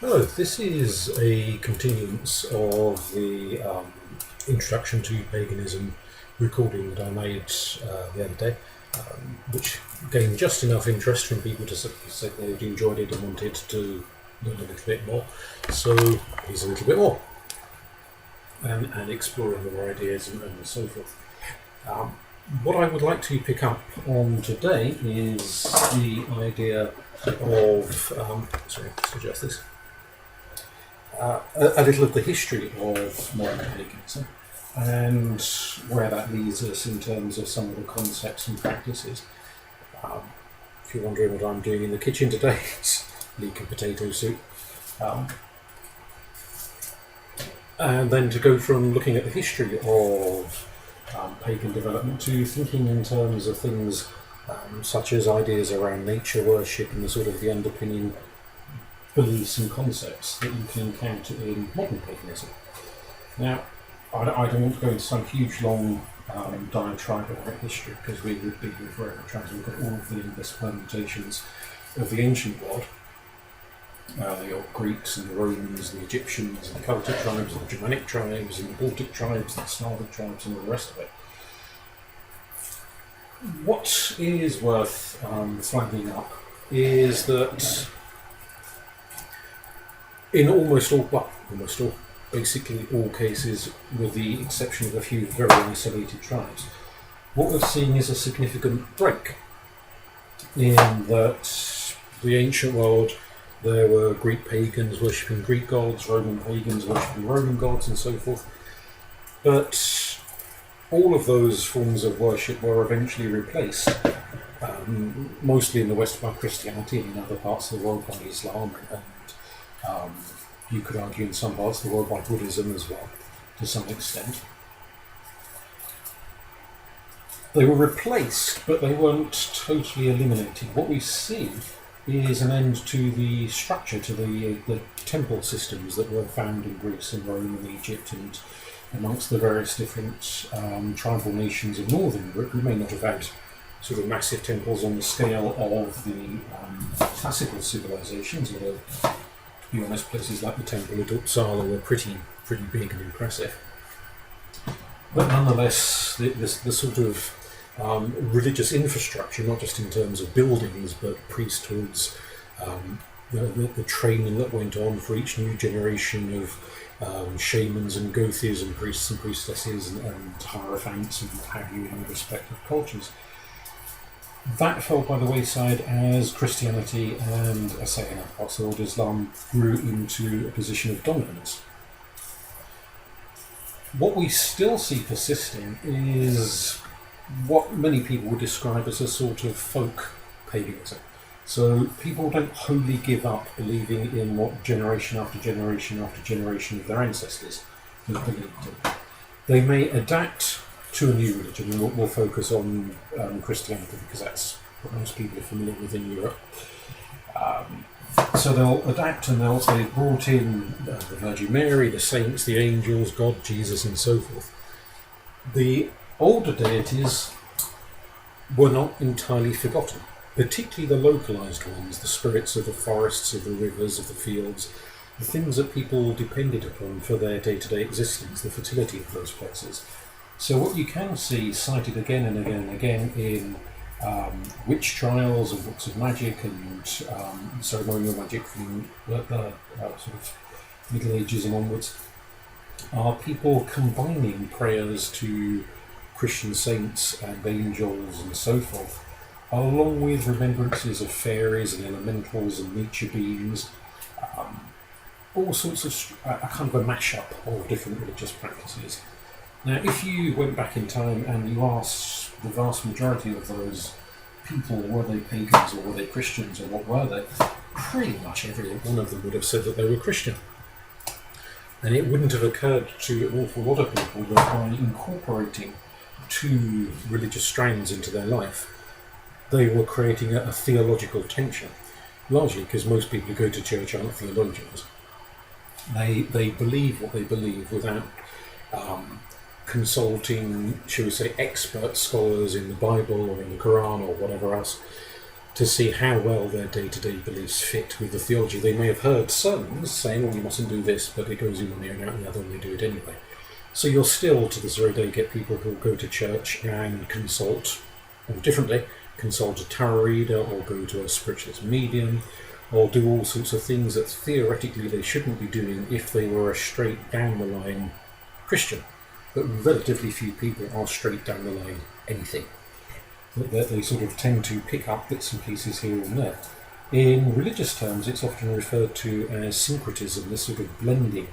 Hello, this is a continuance of the introduction to paganism recording that I made the other day, which gained just enough interest from people to say they'd enjoyed it and wanted to learn a little bit more. So here's a little bit more, and exploring more ideas and so forth. What I would like to pick up on today is the idea of, sorry, let's adjust this. A little of the history of modern paganism and where that leads us in terms of some of the concepts and practices. If you're wondering what I'm doing in the kitchen today, it's leek and potato soup. And then to go from looking at the history of pagan development to thinking in terms of things such as ideas around nature worship and the sort of the underpinning beliefs and concepts that you can encounter in modern paganism. Now, I don't want to go into some huge long diatribe about history because we would be forever trying to look at all of the endless permutations of the ancient world. The Greeks and the Romans, the Egyptians and the Celtic tribes and the Germanic tribes and the Baltic tribes and the Slavic tribes and all the rest of it. What is worth flagging up is that in almost all, basically all cases, with the exception of a few very isolated tribes, what we're seeing is a significant break in that the ancient world there were Greek pagans worshipping Greek gods, Roman pagans worshipping Roman gods and so forth, but all of those forms of worship were eventually replaced, mostly in the West by Christianity and in other parts of the world by Islam and you could argue in some parts of the world by Buddhism as well, to some extent. They were replaced, but they weren't totally eliminated. What we see is an end to the structure, to the temple systems that were found in Greece and Rome and Egypt and amongst the various different tribal nations of northern Europe. We may not have had sort of massive temples on the scale of the classical civilizations, although to be honest, places like the Temple at Uppsala were pretty big and impressive. But nonetheless, the sort of religious infrastructure, not just in terms of buildings, but priesthoods, the training that went on for each new generation of shamans and gothies and priests and priestesses and hierophants and what have you in the respective cultures. That fell by the wayside as Christianity and, I say in other parts of the world, Islam grew into a position of dominance. What we still see persisting is what many people would describe as a sort of folk paganism. So people don't wholly give up believing in what generation after generation after generation of their ancestors have believed in. They may adapt to a new religion, and we'll focus on Christianity because that's what most people are familiar with in Europe. So they'll adapt and they've brought in the Virgin Mary, the saints, the angels, God, Jesus and so forth. The older deities were not entirely forgotten, particularly the localised ones, the spirits of the forests, of the rivers, of the fields, the things that people depended upon for their day-to-day existence, the fertility of those places. So what you can see cited again and again and again in witch trials and books of magic and ceremonial magic from the sort of Middle Ages and onwards are people combining prayers to Christian saints and angels and so forth, along with remembrances of fairies and elementals and nature beings, all sorts of a kind of a mashup of different religious practices. Now, if you went back in time and you asked the vast majority of those people, were they pagans or were they Christians or what were they, pretty much every one of them would have said that they were Christian. And it wouldn't have occurred to an awful lot of people that by incorporating two religious strands into their life, they were creating a theological tension, largely because most people who go to church aren't theologians. They believe what they believe without consulting, shall we say, expert scholars in the Bible or in the Quran or whatever else to see how well their day-to-day beliefs fit with the theology. They may have heard sermons saying, "Oh, you mustn't do this," but it goes in one ear and out the other, and they do it anyway. So you'll still, to this very day, get people who go to church and consult, or differently, consult a tarot reader, or go to a spiritualist medium, or do all sorts of things that theoretically they shouldn't be doing if they were a straight down the line Christian. But relatively few people are straight down the line anything. They sort of tend to pick up bits and pieces here and there. In religious terms, it's often referred to as syncretism, this sort of blending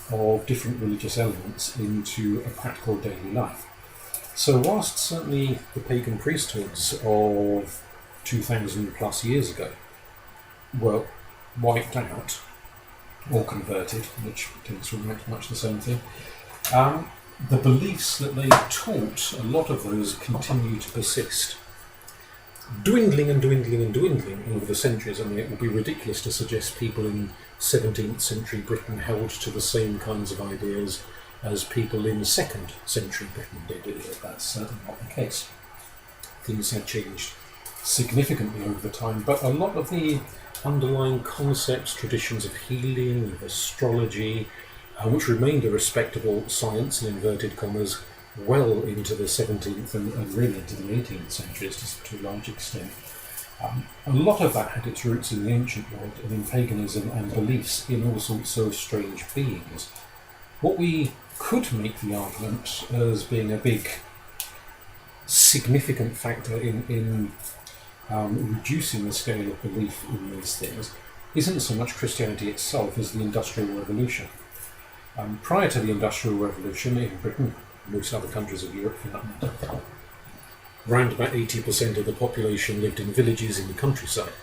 of different religious elements into a practical daily life. So whilst certainly the pagan priesthoods of 2,000 plus years ago were wiped out or converted, which tends to be much the same thing, the beliefs that they taught, a lot of those continue to persist. Dwindling and dwindling and dwindling over the centuries. I mean, it would be ridiculous to suggest people in 17th century Britain held to the same kinds of ideas as people in 2nd century Britain did. That's certainly not the case. Things have changed significantly over time, but a lot of the underlying concepts, traditions of healing, of astrology, which remained a respectable science in inverted commas well into the 17th and really into the 18th centuries to a large extent. A lot of that had its roots in the ancient world and in paganism and beliefs in all sorts of strange beings. What we could make the argument as being a big significant factor in reducing the scale of belief in these things isn't so much Christianity itself as the Industrial Revolution. Prior to the Industrial Revolution in Britain, most other countries of Europe for that matter, around about 80% of the population lived in villages in the countryside,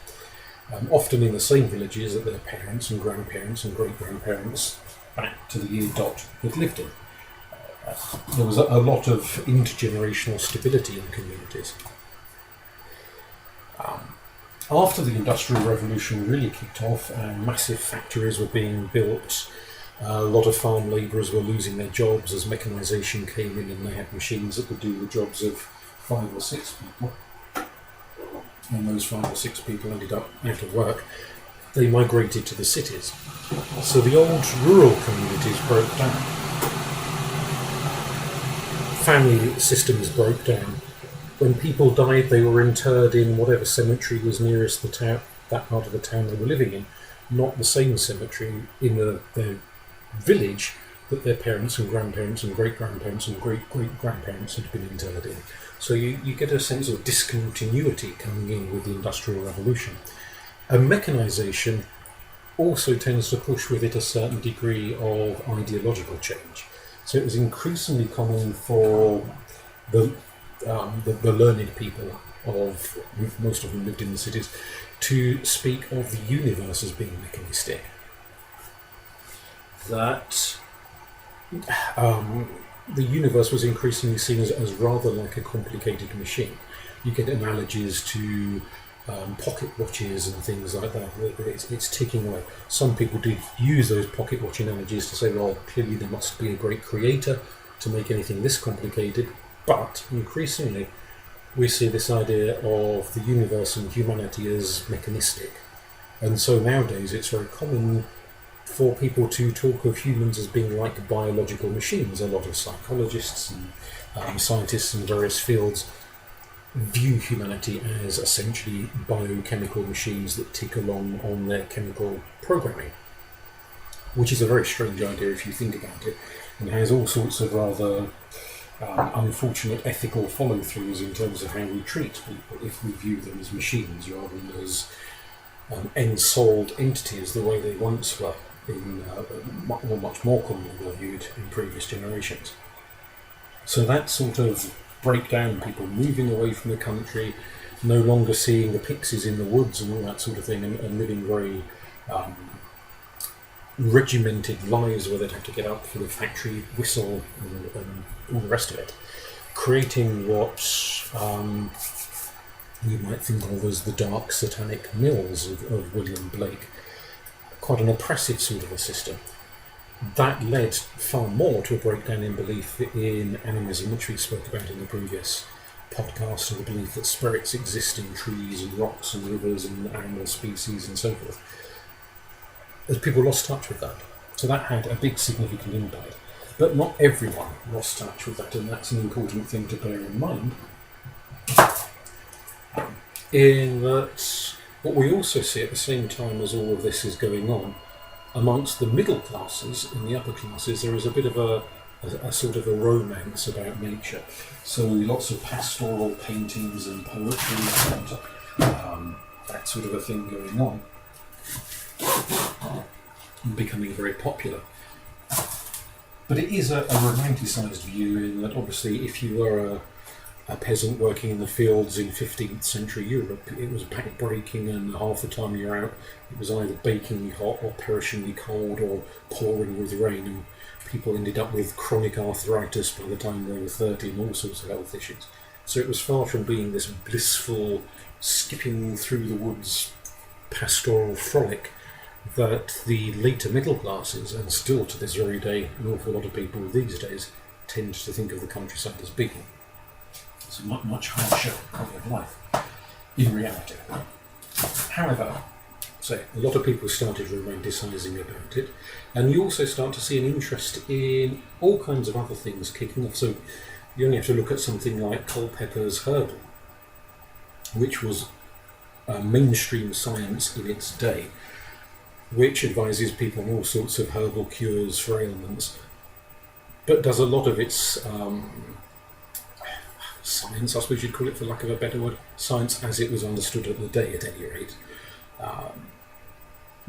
often in the same villages that their parents and grandparents and great-grandparents back to the year dot had lived in. There was a lot of intergenerational stability in communities. After the Industrial Revolution really kicked off and massive factories were being built, a lot of farm labourers were losing their jobs as mechanisation came in and they had machines that could do the jobs of 5 or 6 people. And those 5 or 6 people ended up out of work. They migrated to the cities. So the old rural communities broke down. Family systems broke down. When people died, they were interred in whatever cemetery was nearest the town, that part of the town they were living in, not the same cemetery in their village that their parents and grandparents and great-grandparents and great-great-grandparents had been interred in. So you get a sense of discontinuity coming in with the Industrial Revolution. And mechanisation also tends to push with it a certain degree of ideological change. So it was increasingly common for the learned people, most of them lived in the cities, to speak of the universe as being mechanistic. That the universe was increasingly seen as rather like a complicated machine. You get analogies to pocket watches and things like that. It's ticking away. Some people did use those pocket watch analogies to say, well, clearly there must be a great creator to make anything this complicated. But increasingly, we see this idea of the universe and humanity as mechanistic. And so nowadays it's very common for people to talk of humans as being like biological machines. A lot of psychologists and scientists in various fields view humanity as essentially biochemical machines that tick along on their chemical programming, which is a very strange idea if you think about it, and has all sorts of rather unfortunate ethical follow-throughs in terms of how we treat people if we view them as machines rather than as ensouled entities the way they once were, or much more commonly were viewed in previous generations. So that sort of breakdown, people moving away from the country, no longer seeing the pixies in the woods and all that sort of thing, and living very regimented lives where they'd have to get up for the factory whistle and all the rest of it, creating what you might think of as the dark satanic mills of William Blake. Quite an oppressive sort of a system. That led far more to a breakdown in belief in animism, which we spoke about in the previous podcast and the belief that spirits exist in trees and rocks and rivers and animal species and so forth, as people lost touch with that. So that had a big significant impact. But not everyone lost touch with that, and that's an important thing to bear in mind. In that, what we also see at the same time as all of this is going on, amongst the middle classes and the upper classes, there is a bit of a sort of a romance about nature. So lots of pastoral paintings and poetry and that sort of a thing going on, and becoming very popular. But it is a romanticised view in that obviously if you were a peasant working in the fields in 15th century Europe, it was back-breaking, and half the time you're out it was either bakingly hot or perishingly cold or pouring with rain, and people ended up with chronic arthritis by the time they were 30 and all sorts of health issues. So it was far from being this blissful skipping through the woods pastoral frolic that the later middle classes, and still to this very day an awful lot of people these days, tend to think of the countryside as being. It's a much harsher way of life in reality. However, so a lot of people started romanticising about it, and you also start to see an interest in all kinds of other things kicking off. So you only have to look at something like Culpeper's herbal, which was mainstream science in its day, which advises people on all sorts of herbal cures for ailments, but does a lot of its science, I suppose you'd call it for lack of a better word, science as it was understood at the day at any rate,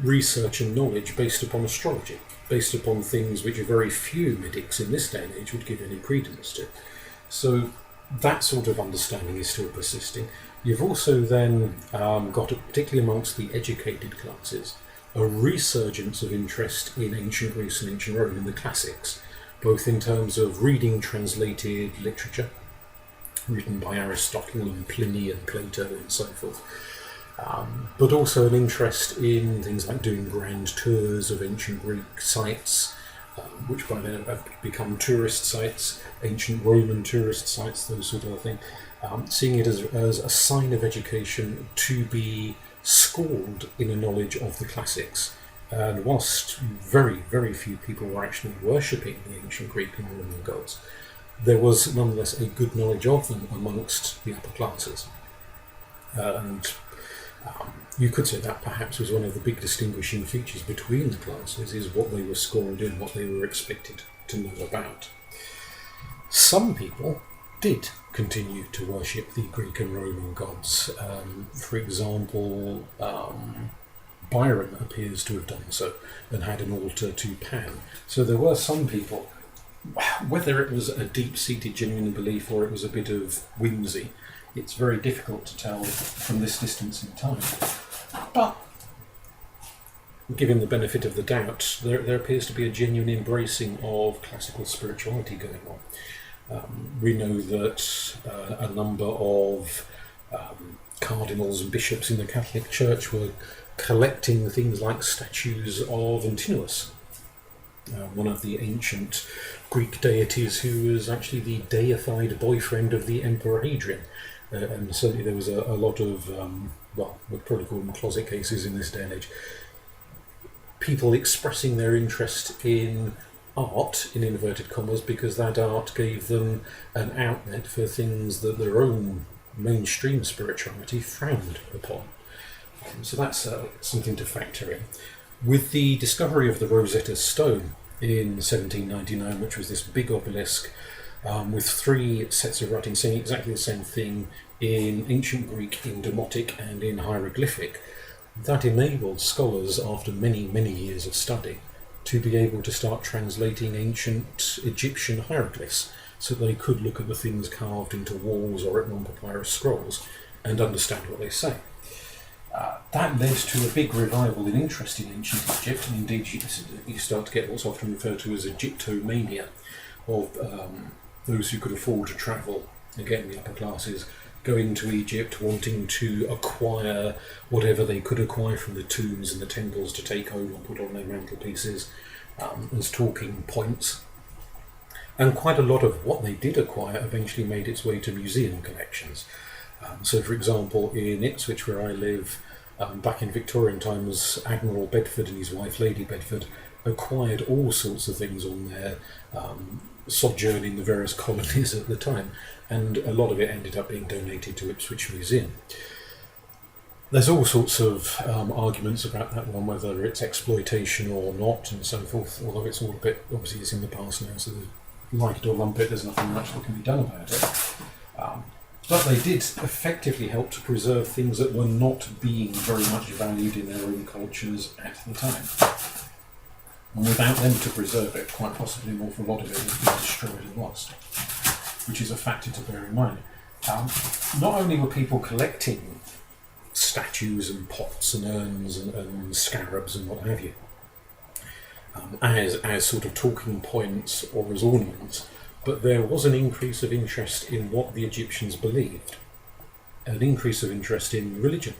research and knowledge based upon astrology, based upon things which very few medics in this day and age would give any credence to. So that sort of understanding is still persisting. You've also then got, particularly amongst the educated classes, a resurgence of interest in ancient Greece and ancient Rome, in the classics, both in terms of reading translated literature, written by Aristotle and Pliny and Plato and so forth, but also an interest in things like doing grand tours of ancient Greek sites, which by then have become tourist sites, ancient Roman tourist sites, those sort of things, seeing it as a sign of education to be schooled in a knowledge of the classics. And whilst very, very few people were actually worshipping the ancient Greek and Roman gods, there was nonetheless a good knowledge of them amongst the upper classes. And you could say that perhaps was one of the big distinguishing features between the classes, is what they were schooled in, what they were expected to know about. Some people did continue to worship the Greek and Roman gods. For example, Byron appears to have done so and had an altar to Pan. So there were some people, whether it was a deep-seated genuine belief or it was a bit of whimsy, it's very difficult to tell from this distance in time. But given the benefit of the doubt, there appears to be a genuine embracing of classical spirituality going on. We know that a number of cardinals and bishops in the Catholic Church were collecting things like statues of Antinous, one of the ancient Greek deities who was actually the deified boyfriend of the Emperor Hadrian. And certainly there was a lot of, we'd probably call them closet cases in this day and age, people expressing their interest in art, in inverted commas, because that art gave them an outlet for things that their own mainstream spirituality frowned upon. So that's something to factor in. With the discovery of the Rosetta Stone in 1799, which was this big obelisk with 3 sets of writing saying exactly the same thing in ancient Greek, in Demotic and in hieroglyphic, that enabled scholars, after many, many years of study, to be able to start translating ancient Egyptian hieroglyphs so they could look at the things carved into walls or written on papyrus scrolls and understand what they say. That led to a big revival in interest in ancient Egypt, and indeed you start to get what's often referred to as Egyptomania, of those who could afford to travel, again the upper classes, going to Egypt, wanting to acquire whatever they could acquire from the tombs and the temples to take home and put on their mantelpieces as talking points. And quite a lot of what they did acquire eventually made its way to museum collections. So, for example, in Ipswich, where I live, back in Victorian times, Admiral Bedford and his wife, Lady Bedford, acquired all sorts of things on their sojourn in the various colonies at the time, and a lot of it ended up being donated to Ipswich Museum. There's all sorts of arguments about that one, whether it's exploitation or not, and so forth, although it's all a bit, obviously it's in the past now, so like it or lump it, there's nothing much that can be done about it. But they did effectively help to preserve things that were not being very much valued in their own cultures at the time. And without them to preserve it, quite possibly an awful lot of it has been destroyed and lost, which is a factor to bear in mind. Not only were people collecting statues and pots and urns and scarabs and what have you, as sort of talking points or as ornaments, but there was an increase of interest in what the Egyptians believed, an increase of interest in religion.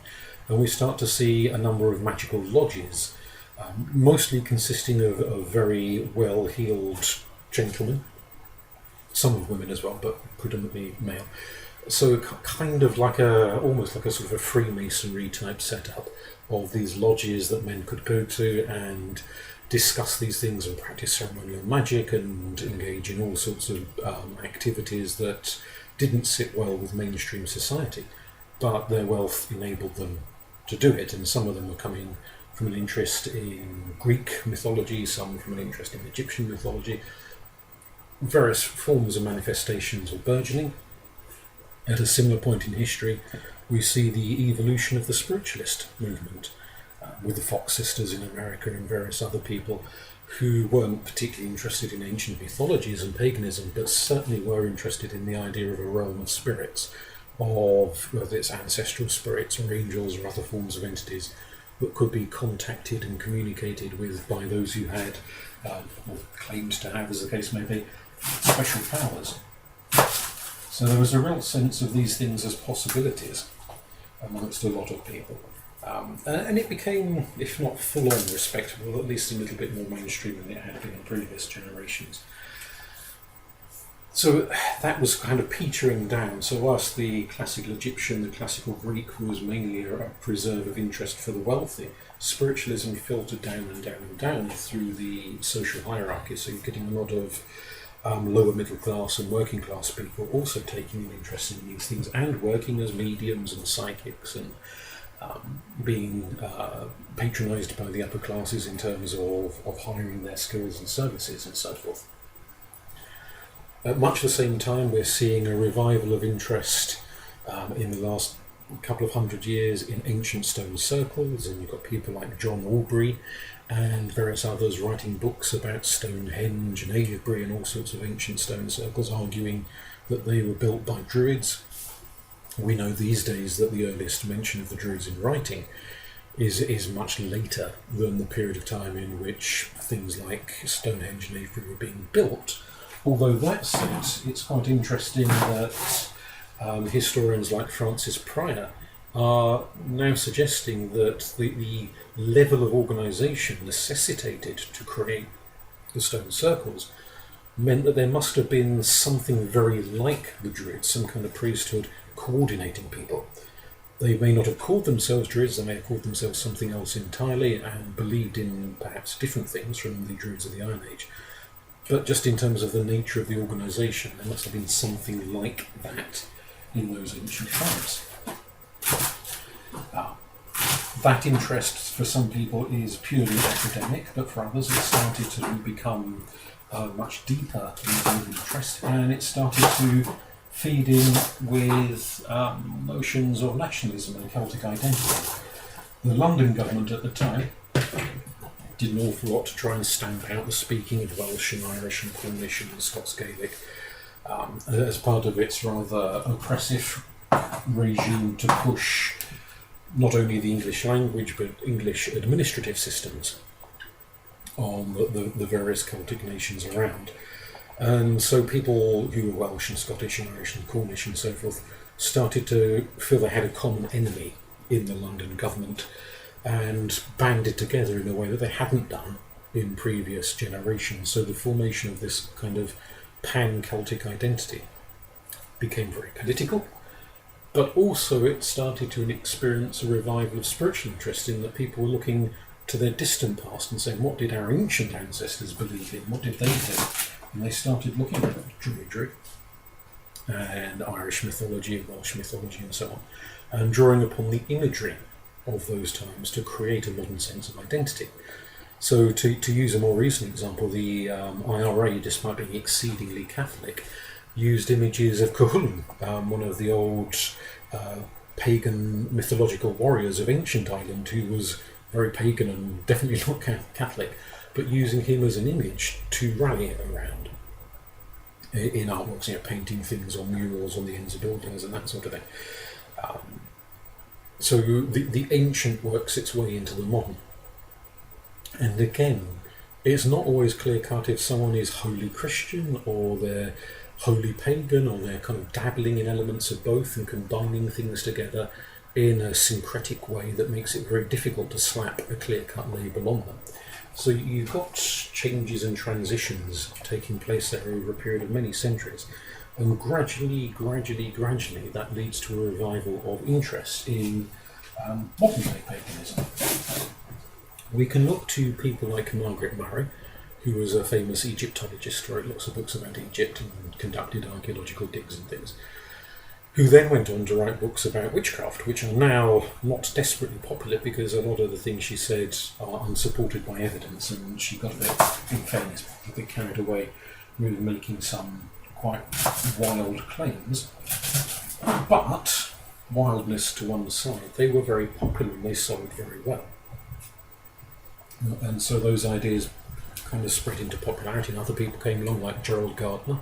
And we start to see a number of magical lodges, mostly consisting of very well-heeled gentlemen, some of women as well, but predominantly male. So kind of like almost like a sort of a Freemasonry type setup of these lodges that men could go to and discuss these things and practice ceremonial magic and engage in all sorts of activities that didn't sit well with mainstream society, but their wealth enabled them to do it. And some of them were coming from an interest in Greek mythology, some from an interest in Egyptian mythology. Various forms of manifestations were burgeoning. At a similar point in history, we see the evolution of the spiritualist movement, with the Fox sisters in America and various other people who weren't particularly interested in ancient mythologies and paganism, but certainly were interested in the idea of a realm of spirits, of whether it's ancestral spirits or angels or other forms of entities that could be contacted and communicated with by those who had, or claimed to have, as the case may be, special powers. So there was a real sense of these things as possibilities amongst a lot of people. And it became, if not full-on respectable, at least a little bit more mainstream than it had been in previous generations. So that was kind of petering down. So whilst the classical Egyptian, the classical Greek was mainly a preserve of interest for the wealthy, spiritualism filtered down and down and down through the social hierarchy. So you're getting a lot of lower middle class and working class people also taking an interest in these things and working as mediums and psychics and being patronised by the upper classes in terms of hiring their skills and services and so forth. At much the same time, we're seeing a revival of interest in the last couple of hundred years in ancient stone circles, and you've got people like John Aubrey and various others writing books about Stonehenge and Avebury and all sorts of ancient stone circles, arguing that they were built by Druids. We know these days that the earliest mention of the Druids in writing is much later than the period of time in which things like Stonehenge and Avebury were being built. Although that said, it's quite interesting that historians like Francis Pryor are now suggesting that the level of organisation necessitated to create the stone circles meant that there must have been something very like the Druids, some kind of priesthood coordinating people. They may not have called themselves Druids, they may have called themselves something else entirely and believed in perhaps different things from the Druids of the Iron Age. But just in terms of the nature of the organisation, there must have been something like that in those ancient times. That interest for some people is purely academic, but for others it started to become much deeper interest, and it started to feed in with notions of nationalism and Celtic identity. The London government at the time did an awful lot to try and stamp out the speaking of Welsh and Irish and Cornish and Scots Gaelic as part of its rather oppressive regime to push not only the English language but English administrative systems on the various Celtic nations around. And so people who were Welsh and Scottish and Irish and Cornish and so forth started to feel they had a common enemy in the London government and banded together in a way that they hadn't done in previous generations. So the formation of this kind of pan-Celtic identity became very political, but also it started to experience a revival of spiritual interest in that people were looking to their distant past and saying, what did our ancient ancestors believe in? What did they do? And they started looking at Druidry and Irish mythology and Welsh mythology and so on, and drawing upon the imagery of those times to create a modern sense of identity. So to use a more recent example, the IRA, despite being exceedingly Catholic, used images of Cuchulainn, one of the old pagan mythological warriors of ancient Ireland, who was very pagan and definitely not Catholic, but using him as an image to rally around in artworks, painting things on murals on the ends of buildings and that sort of thing. So the ancient works its way into the modern. And again, it's not always clear-cut if someone is wholly Christian or they're wholly pagan, or they're kind of dabbling in elements of both and combining things together in a syncretic way that makes it very difficult to slap a clear-cut label on them. So you've got changes and transitions taking place there over a period of many centuries, and gradually that leads to a revival of interest in modern day paganism. We can look to people like Margaret Murray, who was a famous Egyptologist, wrote lots of books about Egypt and conducted archaeological digs and things, who then went on to write books about witchcraft, which are now not desperately popular because a lot of the things she said are unsupported by evidence, and she got a bit, in fairness, a bit carried away with making some quite wild claims. But, wildness to one side, they were very popular and they sold very well. And so those ideas kind of spread into popularity, and other people came along, like Gerald Gardner,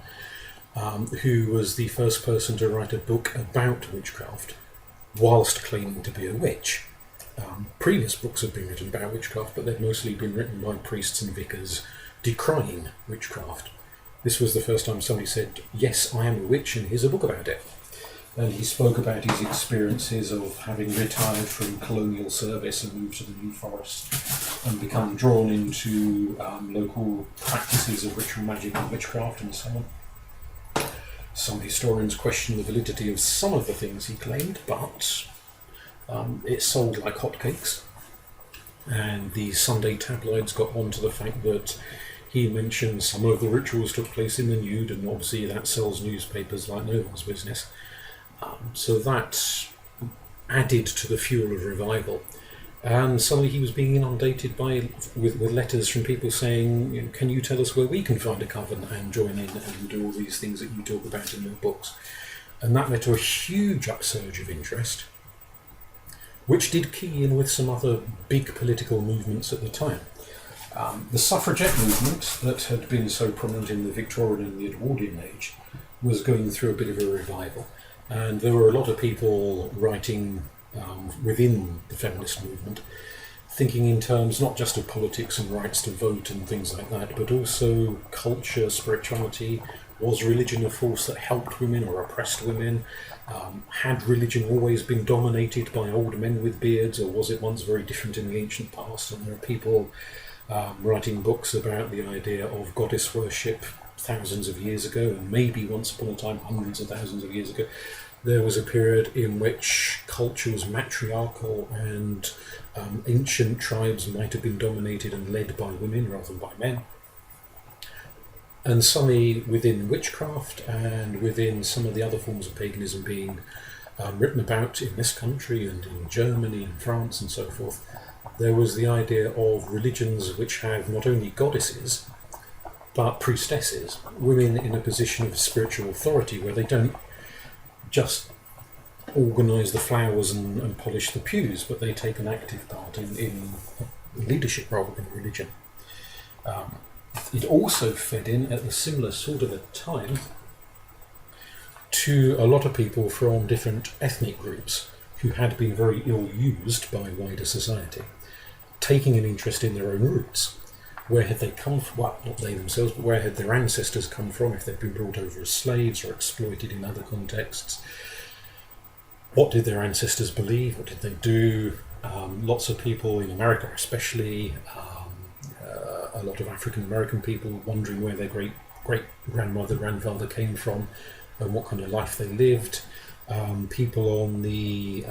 who was the first person to write a book about witchcraft whilst claiming to be a witch. Previous books have been written about witchcraft, but they've mostly been written by priests and vicars decrying witchcraft. This was the first time somebody said, yes, I am a witch, and here's a book about it. And he spoke about his experiences of having retired from colonial service and moved to the New Forest and become drawn into local practices of ritual magic and witchcraft and so on. Some historians question the validity of some of the things he claimed, but it sold like hotcakes. And the Sunday tabloids got on to the fact that he mentioned some of the rituals took place in the nude, and obviously that sells newspapers like no one's business. So that added to the fuel of revival. And suddenly he was being inundated with letters from people saying, can you tell us where we can find a coven and join in and do all these things that you talk about in your books? And that led to a huge upsurge of interest, which did key in with some other big political movements at the time. The suffragette movement that had been so prominent in the Victorian and the Edwardian age was going through a bit of a revival. And there were a lot of people writing within the feminist movement, thinking in terms not just of politics and rights to vote and things like that, but also culture, spirituality. Was religion a force that helped women or oppressed women? Had religion always been dominated by old men with beards, or was it once very different in the ancient past? And there are people writing books about the idea of goddess worship thousands of years ago, and maybe once upon a time, hundreds of thousands of years ago, there was a period in which culture was matriarchal and ancient tribes might have been dominated and led by women rather than by men. And suddenly within witchcraft and within some of the other forms of paganism being written about in this country and in Germany and France and so forth, there was the idea of religions which have not only goddesses but priestesses, women in a position of spiritual authority where they don't just organise the flowers and polish the pews, but they take an active part in leadership role in religion. It also fed in at a similar sort of a time to a lot of people from different ethnic groups who had been very ill-used by wider society, taking an interest in their own roots. Where had they come from? Well, not they themselves, but where had their ancestors come from if they'd been brought over as slaves or exploited in other contexts? What did their ancestors believe? What did they do? Lots of people in America especially, a lot of African American people wondering where their great great-grandmother, grandfather came from, and what kind of life they lived. People on the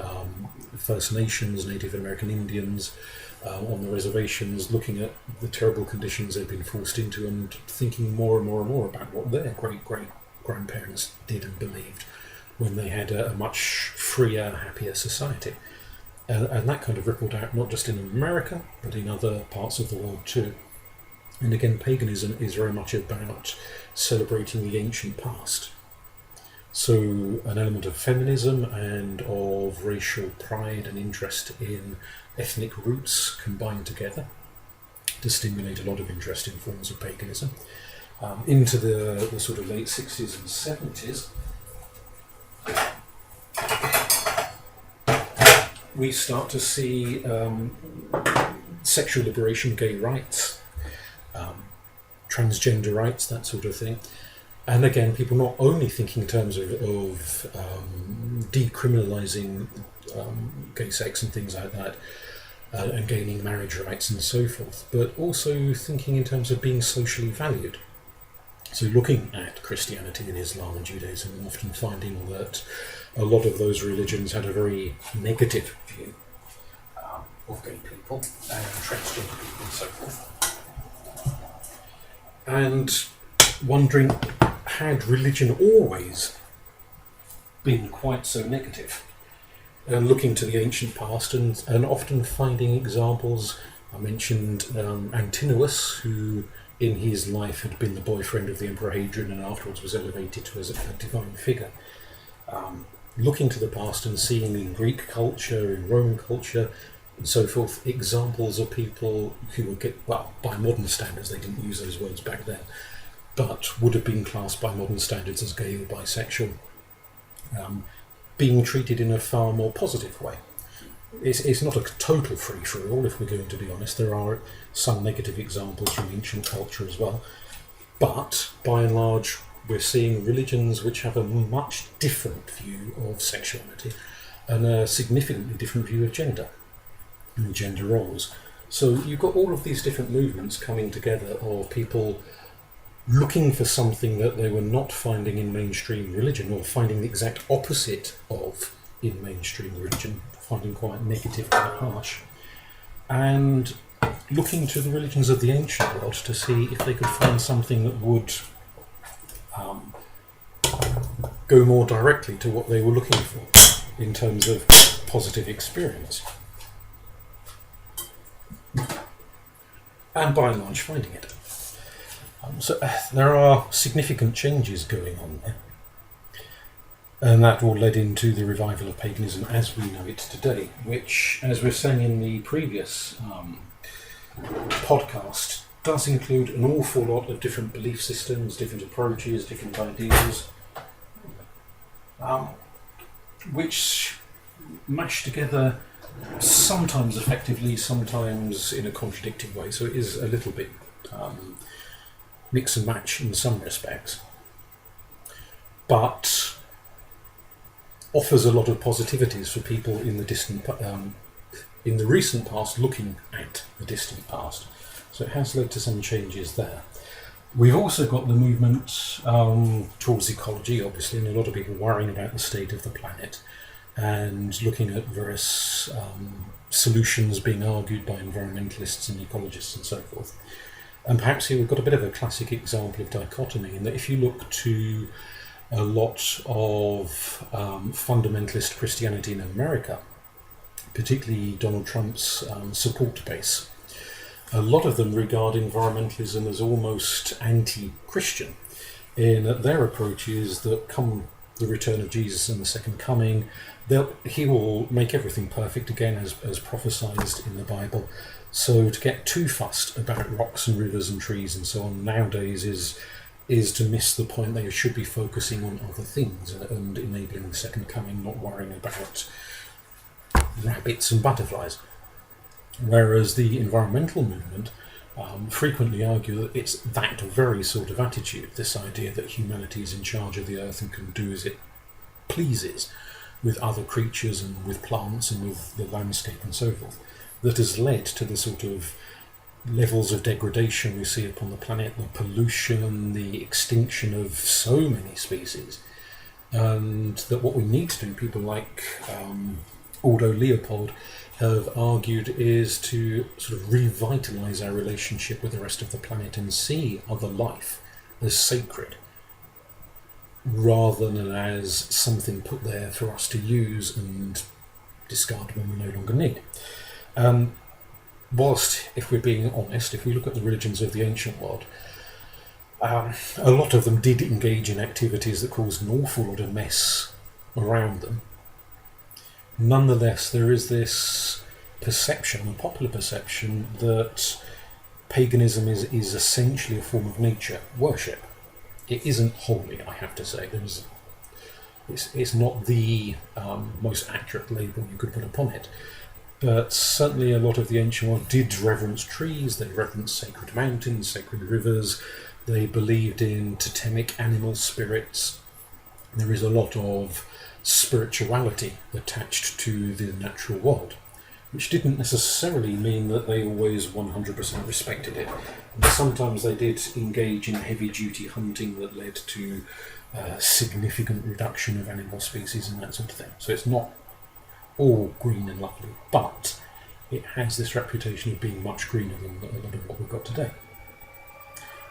First Nations, Native American Indians, on the reservations, looking at the terrible conditions they've been forced into and thinking more and more and more about what their great-great-grandparents did and believed when they had a much freer, happier society. And that kind of rippled out not just in America, but in other parts of the world too. And again, paganism is very much about celebrating the ancient past. So an element of feminism and of racial pride and interest in ethnic roots combined together to stimulate a lot of interest in forms of paganism. Into the sort of late 60s and 70s, we start to see sexual liberation, gay rights, transgender rights, that sort of thing. And again, people not only thinking in terms of decriminalising gay sex and things like that, and gaining marriage rights and so forth, but also thinking in terms of being socially valued. So looking at Christianity and Islam and Judaism, and often finding that a lot of those religions had a very negative view of gay people and transgender people and so forth. And wondering, had religion always been quite so negative? And looking to the ancient past and often finding examples. I mentioned Antinous, who in his life had been the boyfriend of the Emperor Hadrian and afterwards was elevated to as a divine figure. Looking to the past and seeing in Greek culture, in Roman culture, and so forth, examples of people who would by modern standards, they didn't use those words back then, but would have been classed by modern standards as gay or bisexual, being treated in a far more positive way. It's not a total free-for-all, if we're going to be honest. There are some negative examples from ancient culture as well. But, by and large, we're seeing religions which have a much different view of sexuality and a significantly different view of gender and gender roles. So you've got all of these different movements coming together of people looking for something that they were not finding in mainstream religion, or finding the exact opposite of in mainstream religion, finding quite negative, quite harsh, and looking to the religions of the ancient world to see if they could find something that would go more directly to what they were looking for in terms of positive experience. And by and large finding it. So there are significant changes going on there. And that all led into the revival of paganism as we know it today, which, as we were saying in the previous podcast, does include an awful lot of different belief systems, different approaches, different ideas, which mash together sometimes effectively, sometimes in a contradicting way. So it is a little bit mix and match in some respects, but offers a lot of positivities for people in the recent past looking at the distant past. So it has led to some changes there. We've also got the movement towards ecology, obviously, and a lot of people worrying about the state of the planet and looking at various solutions being argued by environmentalists and ecologists and so forth. And perhaps here we've got a bit of a classic example of dichotomy, in that if you look to a lot of fundamentalist Christianity in America, particularly Donald Trump's support base, a lot of them regard environmentalism as almost anti-Christian, in that their approach is that come the return of Jesus and the second coming, he will make everything perfect again, as prophesied in the Bible. So to get too fussed about rocks and rivers and trees and so on nowadays is to miss the point. They should be focusing on other things and enabling the second coming, not worrying about rabbits and butterflies. Whereas the environmental movement frequently argue that it's that very sort of attitude, this idea that humanity is in charge of the earth and can do as it pleases with other creatures and with plants and with the landscape and so forth, that has led to the sort of levels of degradation we see upon the planet, the pollution, the extinction of so many species, and that what we need to do, people like Aldo Leopold have argued, is to sort of revitalise our relationship with the rest of the planet and see other life as sacred, rather than as something put there for us to use and discard when we no longer need. Whilst, if we're being honest, if we look at the religions of the ancient world, a lot of them did engage in activities that caused an awful lot of mess around them. Nonetheless, there is this perception, a popular perception, that paganism is essentially a form of nature worship. It isn't holy, I have to say. It's not the most accurate label you could put upon it. But certainly a lot of the ancient world did reverence trees, they reverenced sacred mountains, sacred rivers, they believed in totemic animal spirits. There is a lot of spirituality attached to the natural world, which didn't necessarily mean that they always 100% respected it. And sometimes they did engage in heavy-duty hunting that led to significant reduction of animal species and that sort of thing. So it's not all green and lovely, but it has this reputation of being much greener than a lot of what we've got today.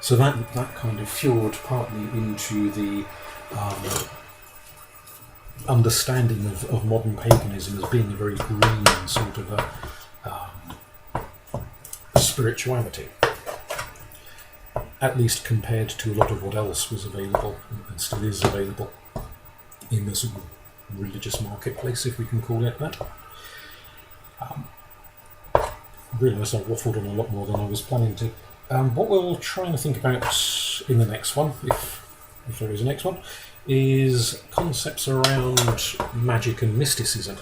So that kind of fueled partly into the understanding of modern paganism as being a very green sort of a spirituality, at least compared to a lot of what else was available and still is available in the sort of religious marketplace, if we can call it that. I realised I've waffled on a lot more than I was planning to. What we'll try and think about in the next one, if there is a next one, is concepts around magic and mysticism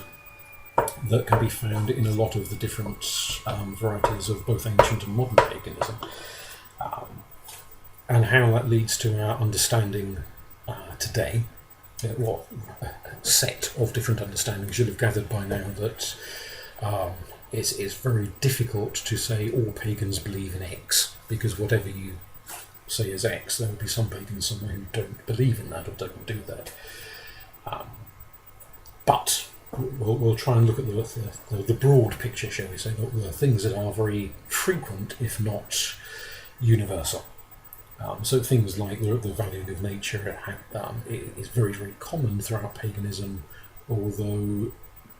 that can be found in a lot of the different varieties of both ancient and modern paganism, and how that leads to our understanding today. What set of different understandings you'll have gathered by now that it's very difficult to say all pagans believe in X, because whatever you say is X, there will be some pagans somewhere who don't believe in that or don't do that. But we'll try and look at the broad picture, shall we say, the things that are very frequent, if not universal. So things like the valuing of nature it is very, very common throughout paganism, although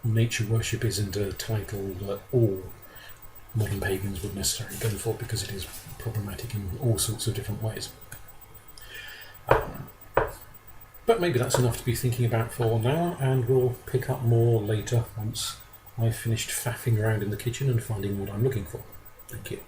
nature worship isn't a title that all modern pagans would necessarily go for, because it is problematic in all sorts of different ways. But maybe that's enough to be thinking about for now, and we'll pick up more later once I've finished faffing around in the kitchen and finding what I'm looking for. Thank you.